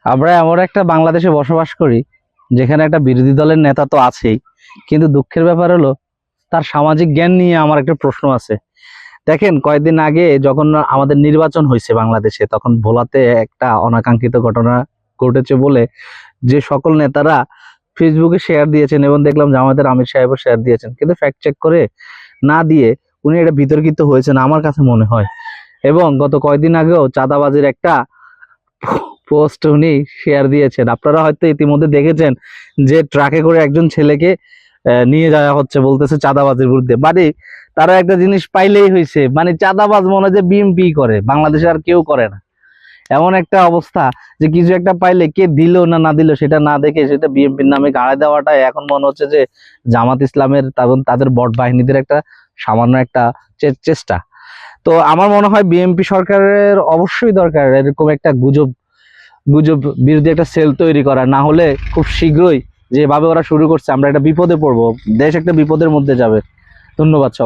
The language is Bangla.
আমরা এমন একটা বাংলাদেশে বসবাস করি যেখানে একটা বিরোধী দলের নেতা তো আছেই, কিন্তু দুঃখের ব্যাপার হলো তার সামাজিক জ্ঞান নিয়ে আমার একটা প্রশ্ন আছে। দেখেন, কয়েকদিন আগে যখন আমাদের নির্বাচন হয়েছে বাংলাদেশে, তখন ভোলাতে একটা অনাকাঙ্ক্ষিত ঘটনা ঘটেছে বলে যে সকল নেতারা ফেসবুকে শেয়ার দিয়েছেন, এবং দেখলাম জামায়াতের আমির সাহেবও শেয়ার দিয়েছেন, কিন্তু ফ্যাক্ট চেক করে না দিয়ে উনি এটা বিতর্কিত হয়েছেন আমার কাছে মনে হয়। এবং গত কয়েকদিন আগেও চাঁদাবাজির একটা পোস্ট উনি শেয়ার দিয়েছেন। আপনারা হয়তো ইতিমধ্যে দেখেছেন যে ট্রাকে করে একজন ছেলেকে নিয়ে যাওয়া হচ্ছে, বলতেছে চাঁদাবাজির বিরুদ্ধে। মানে তারা একটা জিনিস পাইলেই হয়েছে, মানে চাঁদাবাজ মনে হয় যে বিএমপি করে, বাংলাদেশে আর কেউ করে না। এমন একটা অবস্থা যে কিছু একটা পাইলে কে দিল না না দিল সেটা না দেখে সেটা বিএমপির নামে গাড়ে দেওয়াটাই এখন মনে হচ্ছে যে জামাত ইসলামের তাদের বট বাহিনীদের একটা সামান্য একটা চেষ্টা। তো আমার মনে হয় বিএমপি সরকারের অবশ্যই দরকার এরকম একটা গুজব গুজব বিরোধী একটা সেল তৈরি করা, না হলে খুব শীঘ্রই যেভাবে ওরা শুরু করছে আমরা একটা বিপদে পড়বো, দেশ একটা বিপদের মধ্যে যাবে। ধন্যবাদ সবাই।